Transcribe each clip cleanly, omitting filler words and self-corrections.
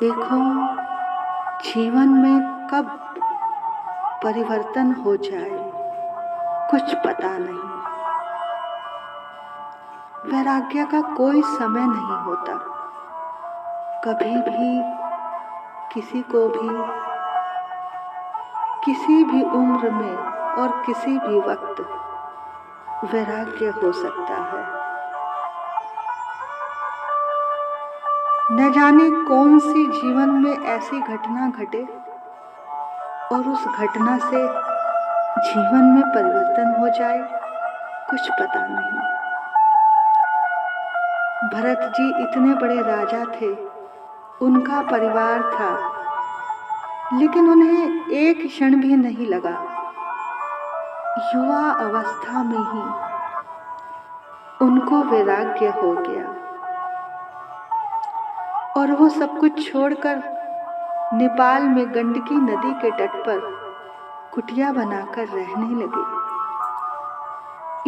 देखो, जीवन में कब परिवर्तन हो जाए कुछ पता नहीं। वैराग्य का कोई समय नहीं होता। कभी भी किसी को भी किसी भी उम्र में और किसी भी वक्त वैराग्य हो सकता है। न जाने कौन सी जीवन में ऐसी घटना घटे और उस घटना से जीवन में परिवर्तन हो जाए, कुछ पता नहीं। भरत जी इतने बड़े राजा थे, उनका परिवार था, लेकिन उन्हें एक क्षण भी नहीं लगा। युवा अवस्था में ही उनको वैराग्य हो गया और वो सब कुछ छोड़कर नेपाल में गंडकी नदी के तट पर कुटिया बनाकर रहने लगे।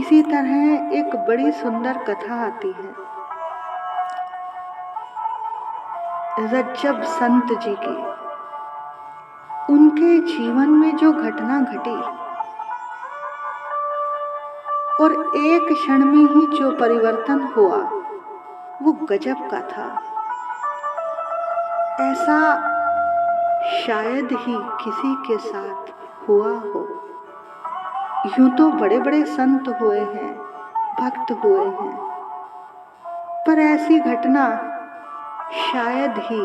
इसी तरह एक बड़ी सुंदर कथा आती है रज्जब संत जी की। उनके जीवन में जो घटना घटी और एक क्षण में ही जो परिवर्तन हुआ, वो गजब का था। ऐसा शायद ही किसी के साथ हुआ हो। यूं तो बड़े बड़े संत हुए हैं, भक्त हुए हैं, पर ऐसी घटना शायद ही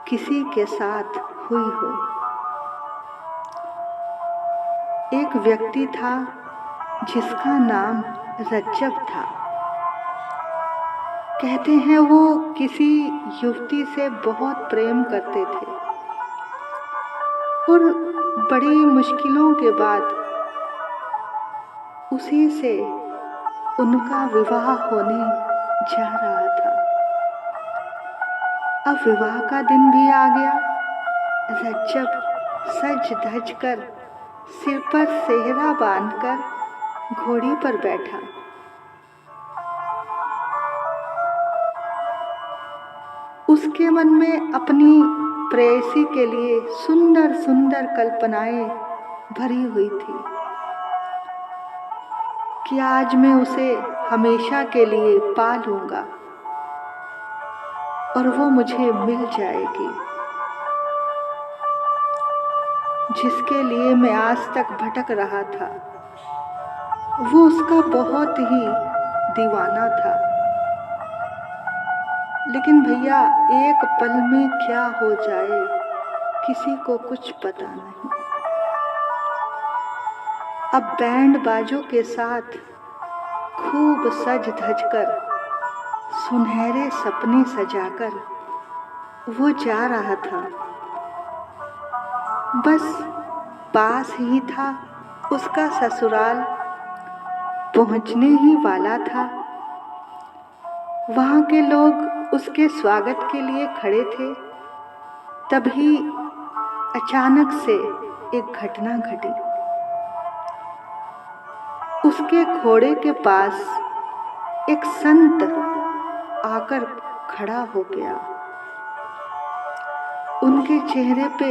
किसी के साथ हुई हो। एक व्यक्ति था जिसका नाम रज्जब था। कहते हैं वो किसी युवती से बहुत प्रेम करते थे और बड़ी मुश्किलों के बाद उसी से उनका विवाह होने जा रहा था। अब विवाह का दिन भी आ गया। रज्जब सज धज कर, सिर पर सेहरा बांधकर घोड़ी पर बैठा। उसके मन में अपनी प्रेयसी के लिए सुंदर सुंदर कल्पनाएं भरी हुई थी कि आज मैं उसे हमेशा के लिए पा लूंगा और वो मुझे मिल जाएगी, जिसके लिए मैं आज तक भटक रहा था। वो उसका बहुत ही दीवाना था। लेकिन भैया, एक पल में क्या हो जाए किसी को कुछ पता नहीं। अब बैंड बाजों के साथ खूब सज धज कर, सुनहरे सपने सजाकर वो जा रहा था। बस पास ही था उसका ससुराल, पहुंचने ही वाला था। वहां के लोग उसके स्वागत के लिए खड़े थे। तभी अचानक से एक घटना घटी। उसके घोड़े के पास एक संत आकर खड़ा हो गया। उनके चेहरे पे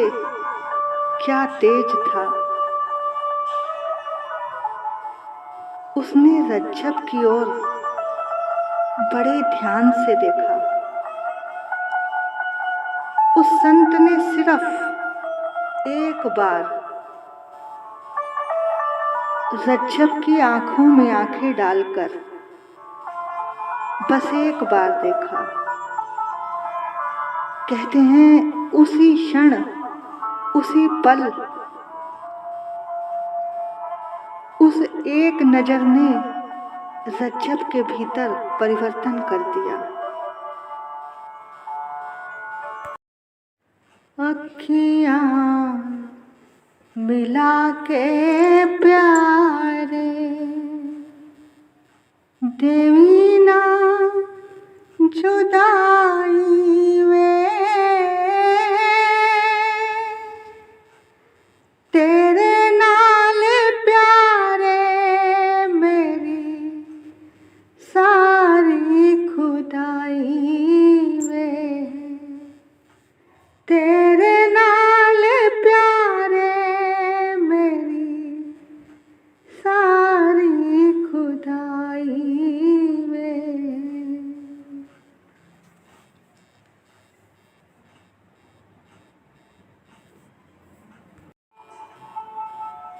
क्या तेज था। उसने रज्जब की ओर बड़े ध्यान से देखा। उस संत ने सिर्फ एक बार रज्जब की आंखों में आंखें डालकर बस एक बार देखा। कहते हैं उसी क्षण, उसी पल, उस एक नजर ने रज्जब के भीतर परिवर्तन कर दिया। अखियां मिला के प्यारे, देवी ना जुदाई में, तेरे नाल प्यारे मेरी सारी खुदाई में।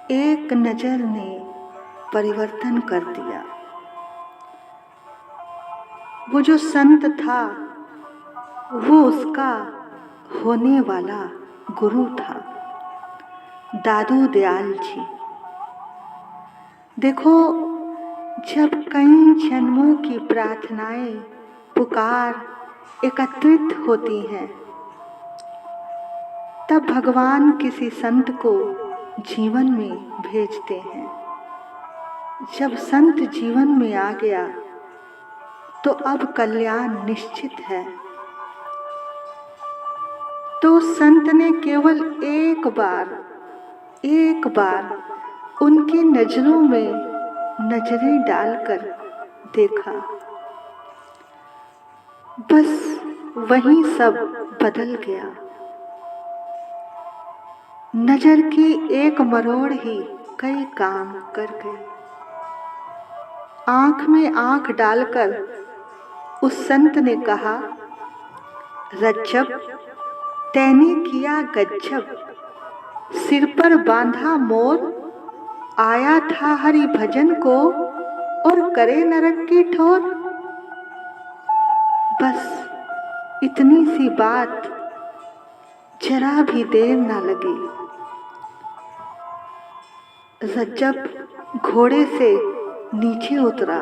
एक नजर ने परिवर्तन कर दिया। वो जो संत था वो उसका होने वाला गुरु था, दादू दयाल जी। देखो, जब कई जन्मों की प्रार्थनाएं, पुकार एकत्रित होती हैं, तब भगवान किसी संत को जीवन में भेजते हैं। जब संत जीवन में आ गया तो अब कल्याण निश्चित है। तो संत ने केवल एक बार उनकी नजरों में नजरें डालकर देखा, बस वहीं सब बदल गया। नजर की एक मरोड़ ही कई काम कर गई। आंख में आंख डालकर उस संत ने कहा, रज्जब तैने किया गज्जब, सिर पर बांधा मोर, आया था हरि भजन को और करे नरक की ठोर। बस इतनी सी बात, जरा भी देर ना लगी। रज्जब घोड़े से नीचे उतरा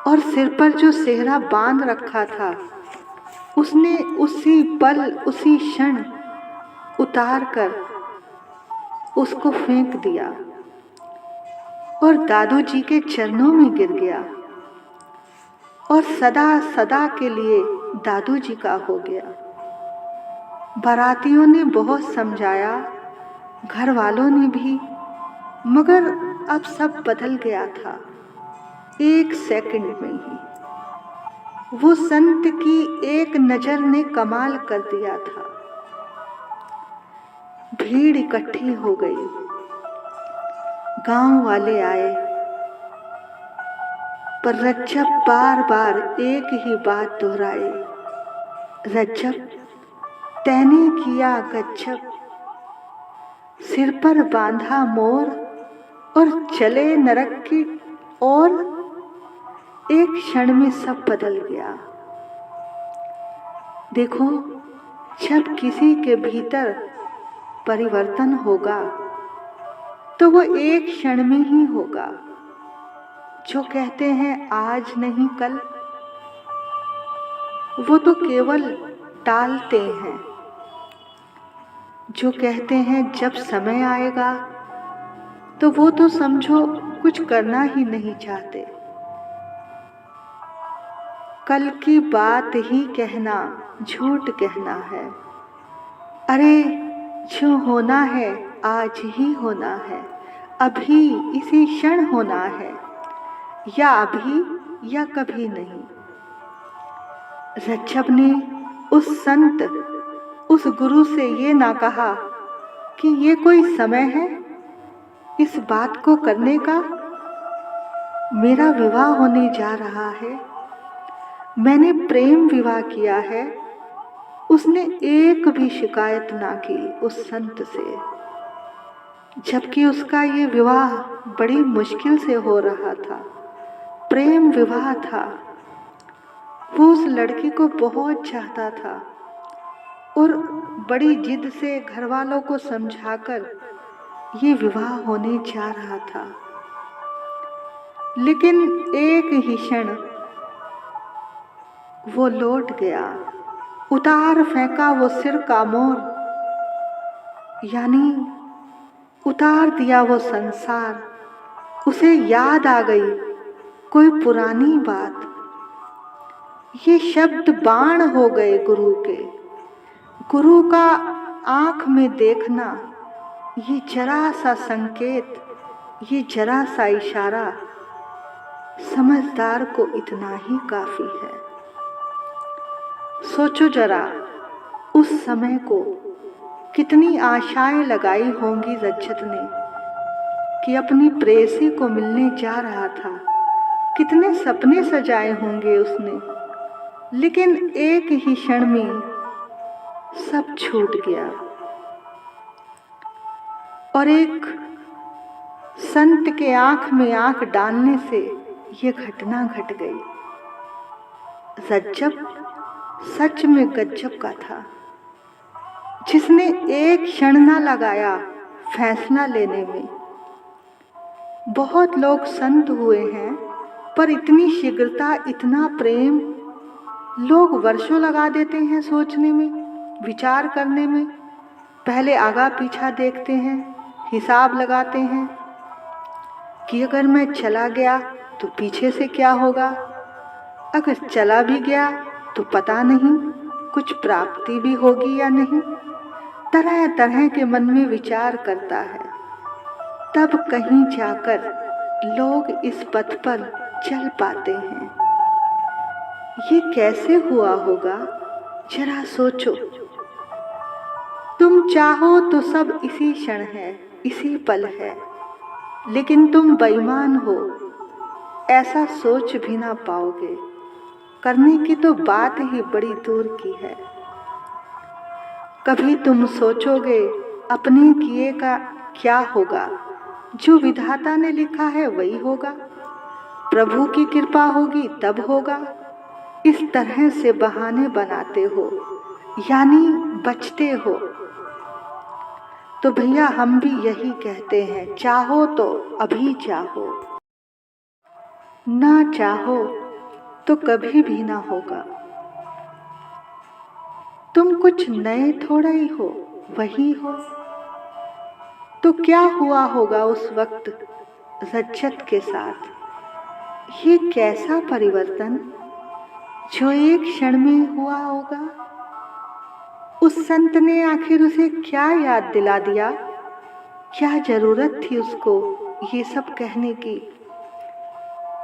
और सिर पर जो सेहरा बांध रखा था उसने उसी पल, उसी क्षण उतार कर उसको फेंक दिया और दादू जी के चरणों में गिर गया और सदा सदा के लिए दादू जी का हो गया। बारातियों ने बहुत समझाया, घर वालों ने भी, मगर अब सब बदल गया था। एक सेकंड में ही वो संत की एक नजर ने कमाल कर दिया था। भीड़ इकट्ठी हो गई, गांव वाले आए, पर रज्जब बार बार एक ही बात दोहराए, रज्जब तैने किया गज्जब, सिर पर बांधा मोर और चले नरक की ओर। एक क्षण में सब बदल गया। देखो, जब किसी के भीतर परिवर्तन होगा तो वो एक क्षण में ही होगा। जो कहते हैं आज नहीं कल, वो तो केवल टालते हैं। जो कहते हैं जब समय आएगा, तो वो तो समझो कुछ करना ही नहीं चाहते। कल की बात ही कहना झूठ कहना है। अरे जो होना है आज ही होना है, अभी इसी क्षण होना है, या अभी या कभी नहीं। रज्जब ने उस संत, उस गुरु से ये ना कहा कि ये कोई समय है इस बात को करने का, मेरा विवाह होने जा रहा है, मैंने प्रेम विवाह किया है। उसने एक भी शिकायत ना की उस संत से, जबकि उसका ये विवाह बड़ी मुश्किल से हो रहा था, प्रेम विवाह था। वो उस लड़की को बहुत चाहता था और बड़ी जिद से घर वालों को समझाकर ये विवाह होने जा रहा था। लेकिन एक ही क्षण वो लौट गया, उतार फेंका वो सिर का मोर, यानी उतार दिया वो संसार। उसे याद आ गई कोई पुरानी बात। ये शब्द बाण हो गए गुरु के। गुरु का आंख में देखना, ये जरा सा संकेत, ये जरा सा इशारा, समझदार को इतना ही काफी है। सोचो जरा, उस समय को कितनी आशाएं लगाई होंगी रज्जत ने कि अपनी प्रेयसी को मिलने जा रहा था, कितने सपने सजाए होंगे उसने, लेकिन एक ही क्षण में सब छूट गया और एक संत के आंख में आंख डालने से ये घटना घट गई। रज्जब सच में गज्जब का था, जिसने एक क्षण ना लगाया फैसला लेने में। बहुत लोग संत हुए हैं, पर इतनी शीघ्रता, इतना प्रेम लोग वर्षों लगा देते हैं सोचने में, विचार करने में। पहले आगा पीछा देखते हैं, हिसाब लगाते हैं कि अगर मैं चला गया तो पीछे से क्या होगा, अगर चला भी गया तो पता नहीं कुछ प्राप्ति भी होगी या नहीं। तरह तरह के मन में विचार करता है, तब कहीं जाकर लोग इस पथ पर चल पाते हैं। ये कैसे हुआ होगा, जरा सोचो। तुम चाहो तो सब इसी क्षण है, इसी पल है, लेकिन तुम बेईमान हो, ऐसा सोच भी ना पाओगे। करने की तो बात ही बड़ी दूर की है। कभी तुम सोचोगे अपने किए का क्या होगा, जो विधाता ने लिखा है वही होगा, प्रभु की कृपा होगी तब होगा। इस तरह से बहाने बनाते हो, यानी बचते हो। तो भैया हम भी यही कहते हैं, चाहो तो अभी चाहो, ना चाहो तो कभी भी ना होगा। तुम कुछ नए थोड़ा ही हो, वही हो। तो क्या हुआ होगा उस वक्त रज्जत के साथ? ये कैसा परिवर्तन जो एक क्षण में हुआ होगा। उस संत ने आखिर उसे क्या याद दिला दिया? क्या जरूरत थी उसको ये सब कहने की?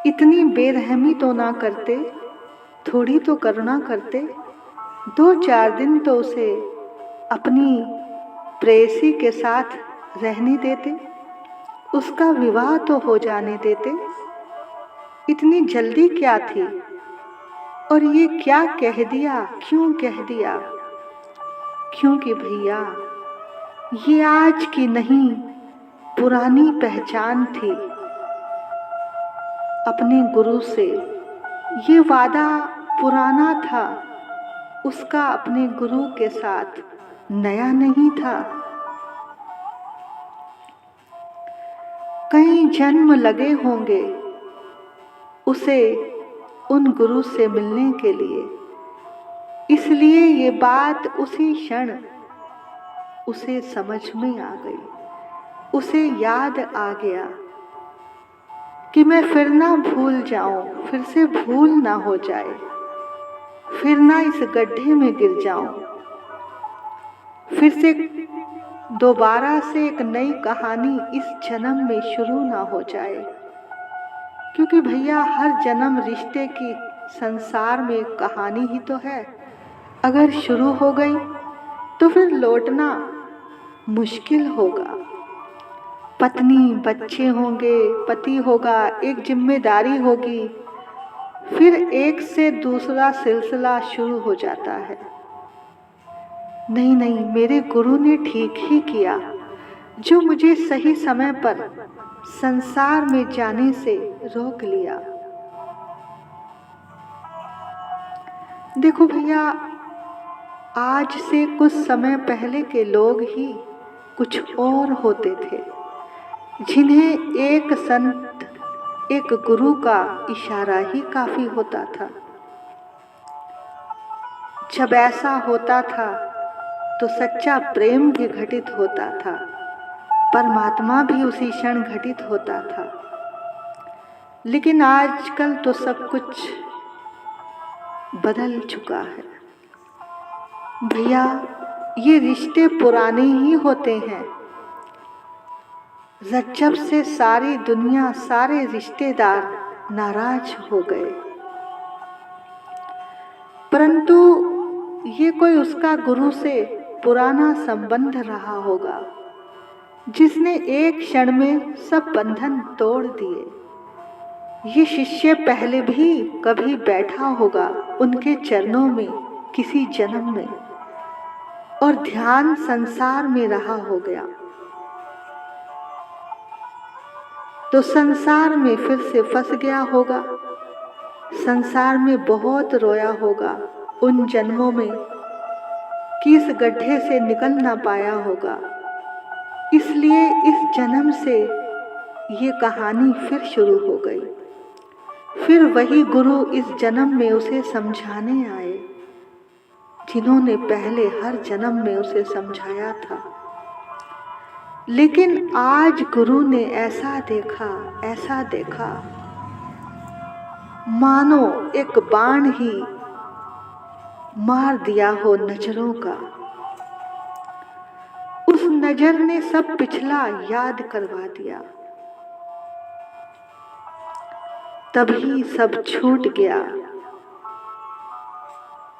इतनी बेरहमी तो ना करते, थोड़ी तो करुणा करते। 2-4 दिन तो उसे अपनी प्रेयसी के साथ रहने देते, उसका विवाह तो हो जाने देते। इतनी जल्दी क्या थी? और ये क्या कह दिया, क्यों कह दिया? क्योंकि भैया ये आज की नहीं, पुरानी पहचान थी अपने गुरु से। ये वादा पुराना था उसका अपने गुरु के साथ, नया नहीं था। कई जन्म लगे होंगे उसे उन गुरु से मिलने के लिए, इसलिए ये बात उसी क्षण उसे समझ में आ गई। उसे याद आ गया कि मैं फिर ना भूल जाऊं, फिर से भूल ना हो जाए, फिर ना इस गड्ढे में गिर जाऊं, फिर से दोबारा से एक नई कहानी इस जन्म में शुरू ना हो जाए। क्योंकि भैया हर जन्म रिश्ते की संसार में एक कहानी ही तो है। अगर शुरू हो गई तो फिर लौटना मुश्किल होगा। पत्नी, बच्चे होंगे, पति होगा, एक जिम्मेदारी होगी, फिर एक से दूसरा सिलसिला शुरू हो जाता है। नहीं नहीं, मेरे गुरु ने ठीक ही किया जो मुझे सही समय पर संसार में जाने से रोक लिया। देखो भैया, आज से कुछ समय पहले के लोग ही कुछ और होते थे, जिन्हें एक संत, एक गुरु का इशारा ही काफी होता था। जब ऐसा होता था तो सच्चा प्रेम भी घटित होता था, परमात्मा भी उसी क्षण घटित होता था। लेकिन आजकल तो सब कुछ बदल चुका है भैया। ये रिश्ते पुराने ही होते हैं। रज्जब से सारी दुनिया, सारे रिश्तेदार नाराज हो गए, परंतु ये कोई उसका गुरु से पुराना संबंध रहा होगा, जिसने एक क्षण में सब बंधन तोड़ दिए। ये शिष्य पहले भी कभी बैठा होगा उनके चरणों में किसी जन्म में, और ध्यान संसार में रहा हो गया। तो संसार में फिर से फंस गया होगा, संसार में बहुत रोया होगा उन जन्मों में कि इस गड्ढे से निकल ना पाया होगा। इसलिए इस जन्म से ये कहानी फिर शुरू हो गई। फिर वही गुरु इस जन्म में उसे समझाने आए जिन्होंने पहले हर जन्म में उसे समझाया था। लेकिन आज गुरु ने ऐसा देखा मानो एक बाण ही मार दिया हो नजरों का। उस नजर ने सब पिछला याद करवा दिया, तभी सब छूट गया।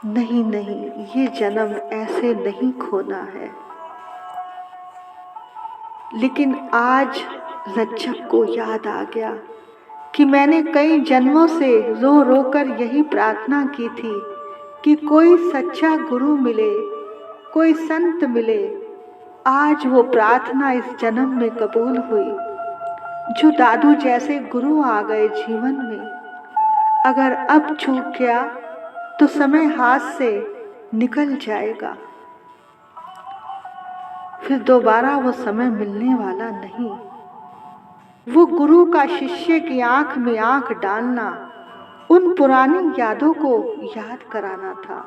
नहीं, ये जन्म ऐसे नहीं खोना है। लेकिन आज रज्जब को याद आ गया कि मैंने कई जन्मों से रो रो कर यही प्रार्थना की थी कि कोई सच्चा गुरु मिले, कोई संत मिले। आज वो प्रार्थना इस जन्म में कबूल हुई। जो दादू जैसे गुरु आ गए जीवन में, अगर अब चूक गया तो समय हाथ से निकल जाएगा, फिर दोबारा वो समय मिलने वाला नहीं। वो गुरु का शिष्य की आंख में आंख डालना, उन पुरानी यादों को याद कराना था।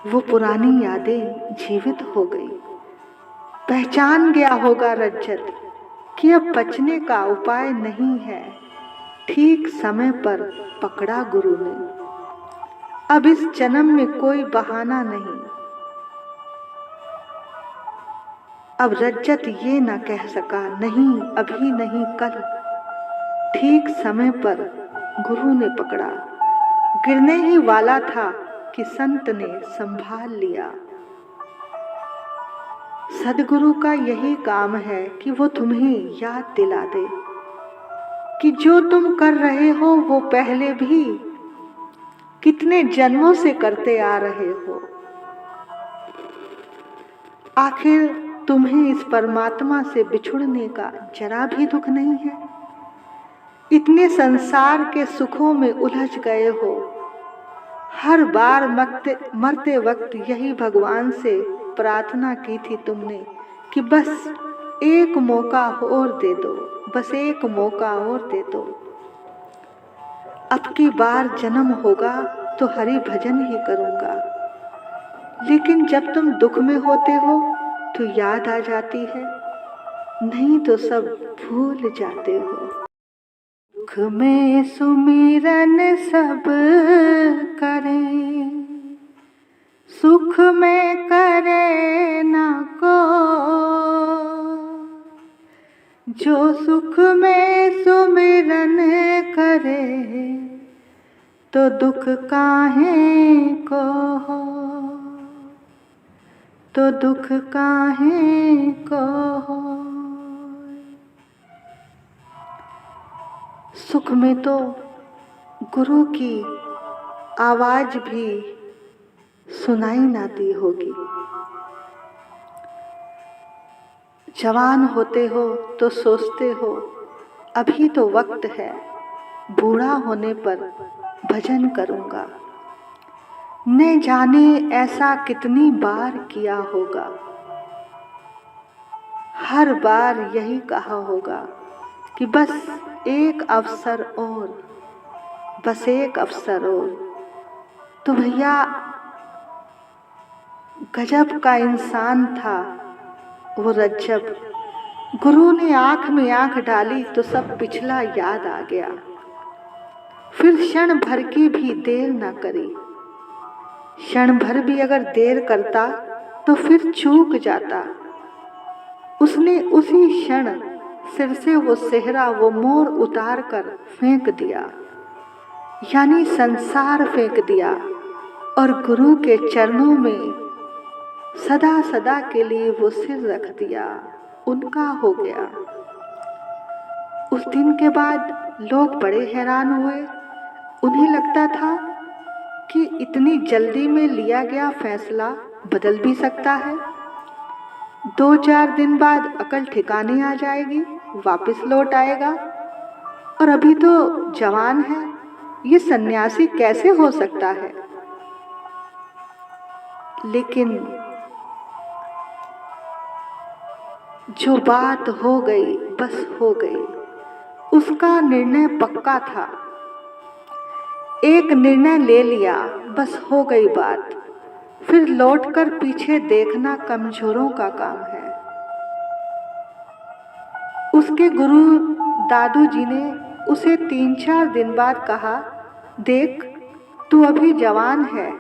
वो पुरानी यादें जीवित हो गई। पहचान गया होगा रज्जत कि अब बचने का उपाय नहीं है। ठीक समय पर पकड़ा गुरु ने। अब इस जन्म में कोई बहाना नहीं। अब रज्जत ये ना कह सका, नहीं अभी नहीं कल। ठीक समय पर गुरु ने पकड़ा। गिरने ही वाला था कि संत ने संभाल लिया। सदगुरु का यही काम है कि वो तुम्हें याद दिला दे कि जो तुम कर रहे हो वो पहले भी कितने जन्मों से करते आ रहे हो। आखिर तुम्हें इस परमात्मा से बिछुड़ने का जरा भी दुख नहीं है। इतने संसार के सुखों में उलझ गए हो। हर बार मरते वक्त यही भगवान से प्रार्थना की थी तुमने कि बस एक मौका और दे दो, बस एक मौका और दे दो। अब की बार जन्म होगा तो हरि भजन ही करूंगा। लेकिन जब तुम दुख में होते हो तो याद आ जाती है, नहीं तो सब भूल जाते हो। दुख में सुमिरन सब करें, सुख में करे ना को। जो सुख में सुमिरन करे तो दुख काहे को हो, तो दुख काहे को हो। सुख में तो गुरु की आवाज भी सुनाई ना दी होगी। जवान होते हो तो सोचते हो अभी तो वक्त है, बूढ़ा होने पर भजन करूंगा। न जाने ऐसा कितनी बार किया होगा। हर बार यही कहा होगा कि बस एक अवसर और, बस एक अवसर और। तो भैया गजब का इंसान था वो रज्जब। गुरु ने आंख में आंख डाली तो सब पिछला याद आ गया। फिर क्षण भर की भी देर ना करी। क्षण भर भी अगर देर करता तो फिर चूक जाता। उसने उसी क्षण सिर से वो सेहरा, वो मोर उतार कर फेंक दिया, यानी संसार फेंक दिया और गुरु के चरणों में सदा सदा के लिए वो सिर रख दिया, उनका हो गया। उस दिन के बाद लोग बड़े हैरान हुए। उन्हें लगता था कि इतनी जल्दी में लिया गया फैसला बदल भी सकता है। 2-4 दिन बाद अकल ठिकाने आ जाएगी, वापस लौट आएगा और अभी तो जवान है, ये सन्यासी कैसे हो सकता है? लेकिन जो बात हो गई बस हो गई। उसका निर्णय पक्का था, एक निर्णय ले लिया, बस हो गई बात। फिर लौटकर पीछे देखना कमजोरों का काम है। उसके गुरु दादू जी ने उसे 3-4 दिन बाद कहा, देख तू अभी जवान है,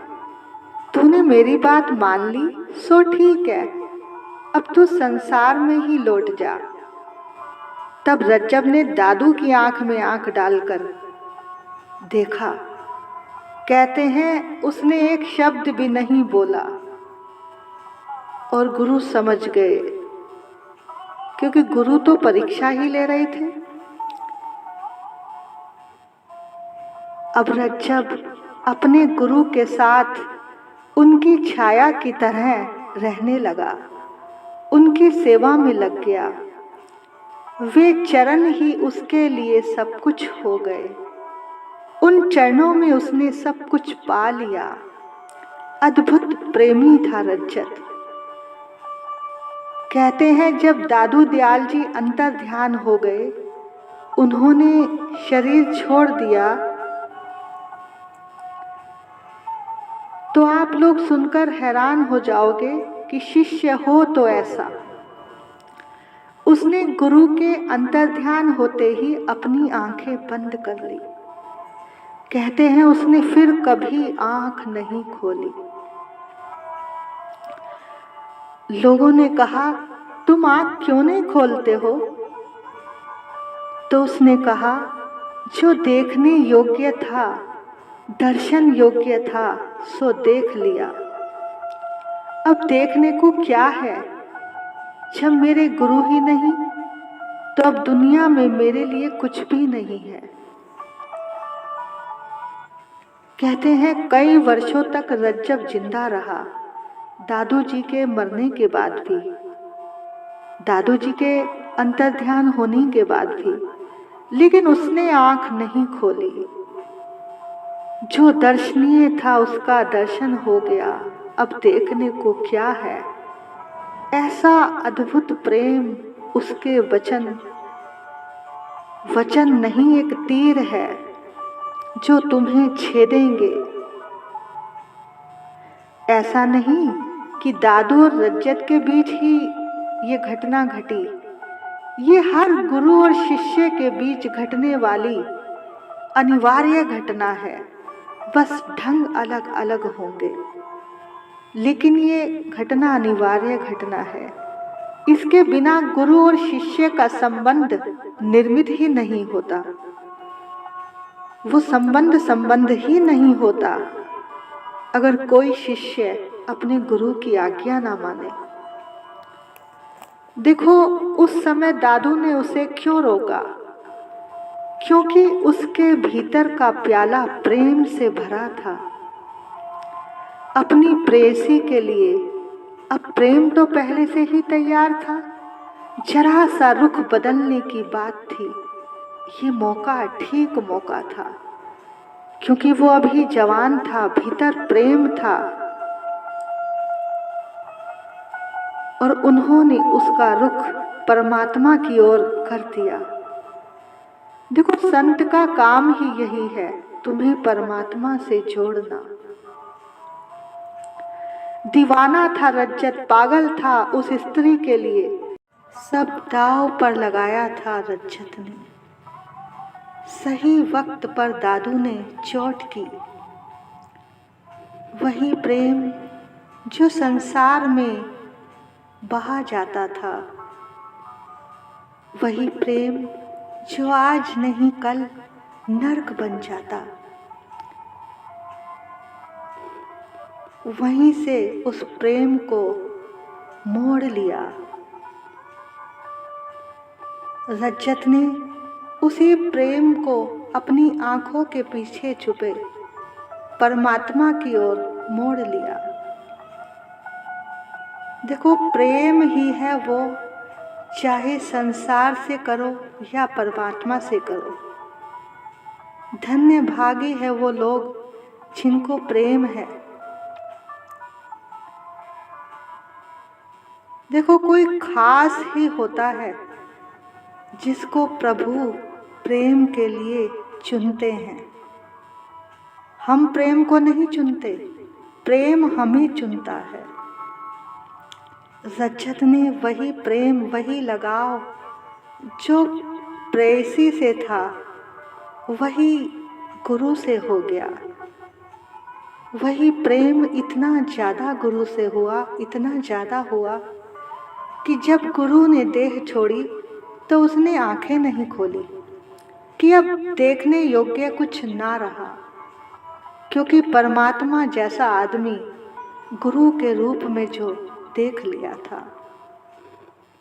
तूने मेरी बात मान ली सो ठीक है, अब तू संसार में ही लौट जा। तब रज्जब ने दादू की आंख में आंख डालकर देखा। कहते हैं उसने एक शब्द भी नहीं बोला और गुरु समझ गए, क्योंकि गुरु तो परीक्षा ही ले रहे थे। अब रज्जब अपने गुरु के साथ उनकी छाया की तरह रहने लगा, उनकी सेवा में लग गया। वे चरण ही उसके लिए सब कुछ हो गए। उन चरणों में उसने सब कुछ पा लिया। अद्भुत प्रेमी था रज्जत। कहते हैं जब दादू दयाल जी अंतर ध्यान हो गए, उन्होंने शरीर छोड़ दिया, तो आप लोग सुनकर हैरान हो जाओगे कि शिष्य हो तो ऐसा। उसने गुरु के अंतर ध्यान होते ही अपनी आंखें बंद कर ली। कहते हैं उसने फिर कभी आंख नहीं खोली। लोगों ने कहा, तुम आंख क्यों नहीं खोलते हो? तो उसने कहा, जो देखने योग्य था, दर्शन योग्य था, सो देख लिया। अब देखने को क्या है? जब मेरे गुरु ही नहीं, तो अब दुनिया में मेरे लिए कुछ भी नहीं है। कहते हैं कई वर्षों तक रज्जब जिंदा रहा, दादू जी के मरने के बाद भी, दादू जी के अंतर्ध्यान होने के बाद भी, लेकिन उसने आंख नहीं खोली। जो दर्शनीय था उसका दर्शन हो गया, अब देखने को क्या है? ऐसा अद्भुत प्रेम उसके वचन नहीं एक तीर है जो तुम्हें छेदेंगे। ऐसा नहीं कि दादू और रज्जत के बीच ही ये घटना घटी, ये हर गुरु और शिष्य के बीच घटने वाली अनिवार्य घटना है। बस ढंग अलग अलग होंगे, लेकिन ये घटना अनिवार्य घटना है। इसके बिना गुरु और शिष्य का संबंध निर्मित ही नहीं होता। वो संबंध ही नहीं होता अगर कोई शिष्य अपने गुरु की आज्ञा ना माने। देखो उस समय दादू ने उसे क्यों रोका? क्योंकि उसके भीतर का प्याला प्रेम से भरा था अपनी प्रेयसी के लिए। अब प्रेम तो पहले से ही तैयार था, जरा सा रुख बदलने की बात थी। ये मौका ठीक मौका था, क्योंकि वो अभी जवान था, भीतर प्रेम था और उन्होंने उसका रुख परमात्मा की ओर कर दिया। देखो संत का काम ही यही है, तुम्हें परमात्मा से जोड़ना। दीवाना था रज्जत, पागल था उस स्त्री के लिए। सब दांव पर लगाया था रज्जत ने। सही वक्त पर दादू ने चोट की। वही प्रेम जो संसार में बहा जाता था, वही प्रेम जो आज नहीं कल नर्क बन जाता, वहीं से उस प्रेम को मोड़ लिया। रज्जत ने उसी प्रेम को अपनी आंखों के पीछे छुपे परमात्मा की ओर मोड़ लिया। देखो प्रेम ही है वो, चाहे संसार से करो या परमात्मा से करो, धन्य भागी है वो लोग जिनको प्रेम है। देखो, कोई खास ही होता है जिसको प्रभु प्रेम के लिए चुनते हैं। हम प्रेम को नहीं चुनते, प्रेम हमें चुनता है। रजत ने वही प्रेम, वही लगाव जो प्रेयसी से था, वही गुरु से हो गया। वही प्रेम इतना ज़्यादा गुरु से हुआ, इतना ज़्यादा हुआ कि जब गुरु ने देह छोड़ी तो उसने आंखें नहीं खोली कि अब देखने योग्य कुछ ना रहा, क्योंकि परमात्मा जैसा आदमी गुरु के रूप में जो देख लिया था।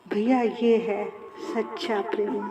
भैया, ये है सच्चा प्रेम।